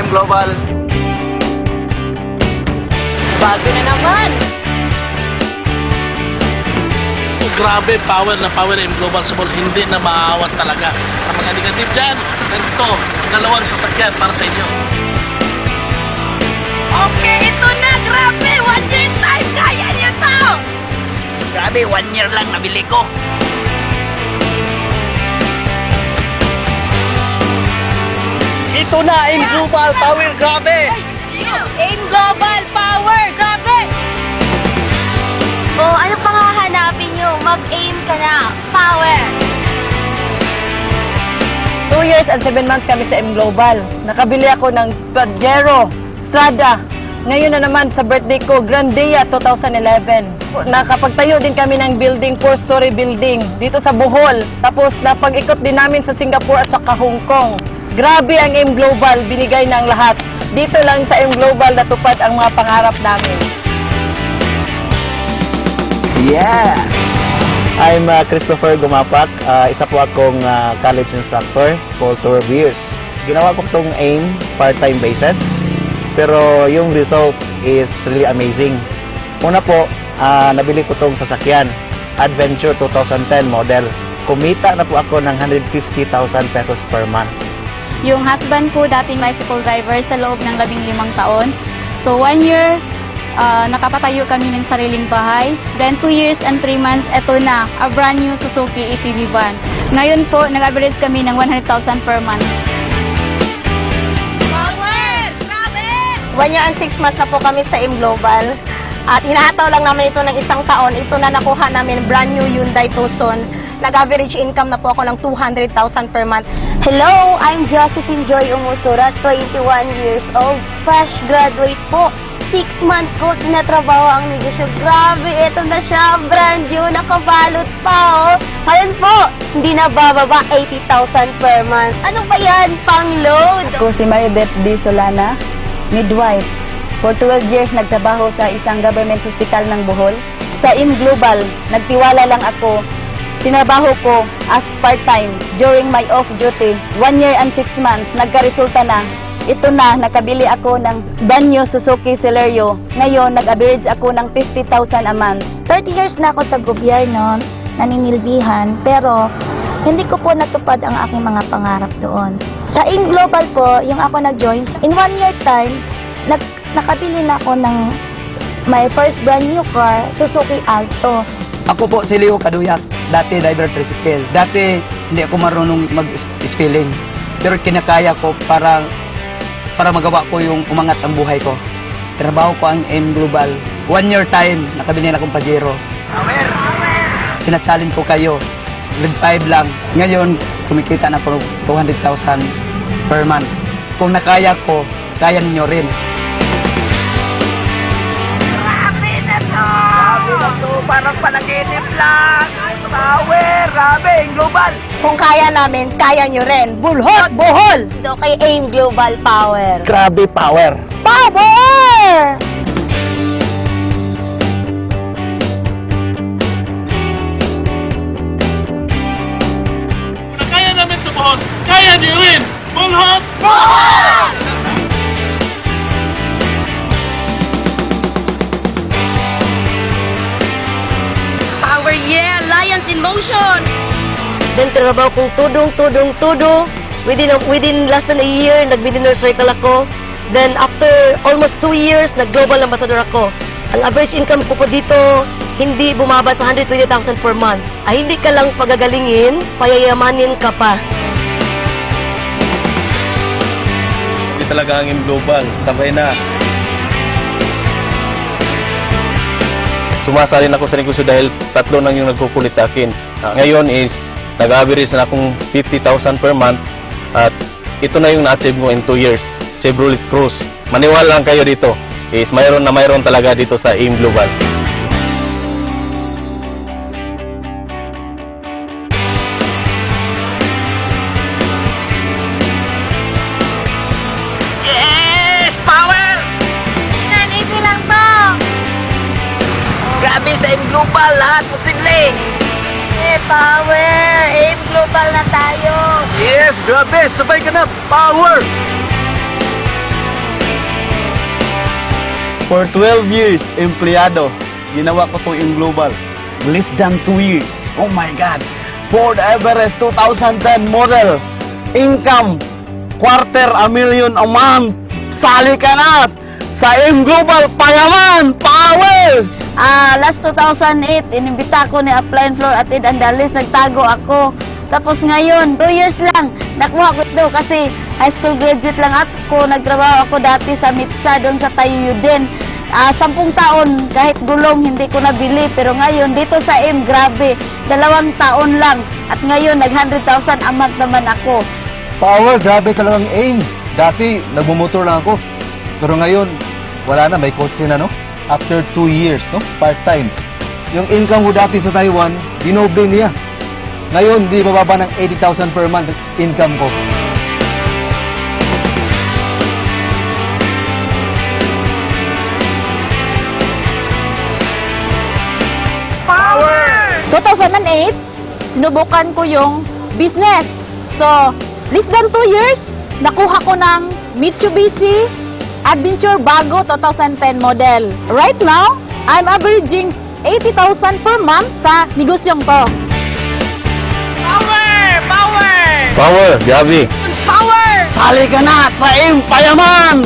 M Global. Bago na naman! Grabe, power na power M Global Subol. Hindi na maaawat talaga. Sa mga negative dyan, ganito, dalawang sasakyan para sa inyo. Okay, ito na! Grabe! 1 year time! Kaya niyo to! Grabe, 1 year lang nabili ko. Ito na, M Global Power, grabe! Aim Global Power! Grabe! Oh, ano pang hahanapin nyo? Mag-aim ka na. Power! 2 years and 7 months kami sa M Global. Nakabili ako ng Pajero, Strada. Ngayon na naman sa birthday ko, Grandia 2011. Nakapagtayo din kami ng building, 4-story building dito sa Bohol. Tapos napag-ikot din namin sa Singapore at saka Hong Kong. Grabe ang M Global, binigay ng lahat. Dito lang sa M Global natupad ang mga pangarap namin. Yeah! I'm Christopher Gumapak. Isa po akong college instructor for 12 years. Ginawa ko itong AIM part-time basis. Pero yung result is really amazing. Una po, nabili ko itong sasakyan. Adventure 2010 model. Kumita na po ako ng 150,000 pesos per month. Yung husband ko, dating bicycle driver sa loob ng 15 taon. So 1 year, nakapatayo kami ng sariling bahay. Then 2 years and 3 months, eto na, a brand new Suzuki ATV van. Ngayon po, nag-average kami ng 100,000 per month. Power! Grabe! 1 year and 6 months na po kami sa M Global. At hinahataw lang naman ito ng 1 taon. Ito na nakuha namin, brand new Hyundai Tucson. Nag-average income na po ako ng 200,000 per month. Hello, I'm Josephine Joy Umusura, 21 years old. Fresh graduate po. 6 months ko tinatrabaho ang negosyo. Grabe, ito na siya, brand new, nakabalot pa, oh. Ngayon po, hindi na bababa, 80,000 per month. Ano ba yan, pang-load? Ako si Maribeth D. Solana, midwife. For 12 years nagtrabaho sa isang government hospital ng Bohol. Sa M Global, nagtiwala lang ako. Tinabaho ko as part-time during my off-duty. 1 year and 6 months, nagkaresulta na. Ito na, nakabili ako ng brand new Suzuki Celerio. Ngayon, nag-average ako ng 50,000 a month. 30 years na ako sa gobyerno, naninilbihan, pero hindi ko po natupad ang aking mga pangarap doon. Sa M Global po, yung ako nag-join, in 1 year time, nakabili na ako ng my first brand new car, Suzuki Alto. Ako po si Leo Kaduyak, dati driver tricycle. Dati hindi ako marunong mag-spelling. Pero kinakaya ko para magawa ko yung umangat ang buhay ko. Trabaho ko ang M Global. 1 year time, nakabili na akong Pajero. Sinachallenge ko kayo. Grade 5 lang. Ngayon, kumikita na ako 200,000 per month. Kung nakaya ko, kaya ninyo rin. Grabe na to! Grabe na to! Parang panaginip lang! Power! Grabe! Global! Kung kaya namin, kaya nyo rin. Bulhot! Bohol! Ito kay M Global Power. Grabe power! Power! Kaya namin sa Bohol, kaya niyo rin! Bulhot! Power, yeah! Lions in motion! Then trabaho kong tudong. Within less than a year, nag-millionaire circle ako. Then after almost 2 years, nag-global ambassador ako. Ang average income ko po dito, hindi bumaba sa 120,000 per month. Ay hindi ka lang pagagalingin, payayamanin ka pa. Hindi talaga ang M Global, sabay na. Sumasalin ako sa negosyo dahil 3 lang yung nagkukulit sa akin. Ngayon is nag-average na akong 50,000 per month at ito na yung na-achieve ko in 2 years. Chevrolet Cruze. Maniwala lang kayo dito. Is mayroon talaga dito sa M Global. Yes! Power! Naniti lang to! Grabe sa M Global! Lahat posible! Power! M Global na tayo! Yes, grabe! Sabay ka na! Power! For 12 years, empleyado. Ginawa ko to in global. Less than 2 years. Oh my God. Ford Everest 2010 model. Income, $250,000 a month. Sali ka na sa M Global Payaman Power! Last 2008, inimbita ko ni Upline Floor at Andalis, nagtago ako. Tapos ngayon, 2 years lang, nakuha ko ito kasi high school graduate lang ako. Nagtrabaho ako dati sa Mitsa, doon sa Tayo din. 10 taon, kahit gulong, hindi ko nabili. Pero ngayon, dito sa M, grabe, 2 taon lang. At ngayon, nag-100,000 a month naman ako. Power, grabe talagang aim. Dati, nagmumotor lang ako. Pero ngayon, wala na, may kotse na, no? After 2 years, no? Part-time. Yung income ko dati sa Taiwan, dinoble niya. Ngayon, di bababa ng 80,000 per month income ko. Power! 2008, sinubukan ko yung business. So, less than 2 years, nakuha ko ng Mitsubishi Adventure Bago 2010 model. Right now, I'm averaging 80,000 per month sa negosyong to. Power! Power! Power, Gabi. Power! Sali ka na sa M Payaman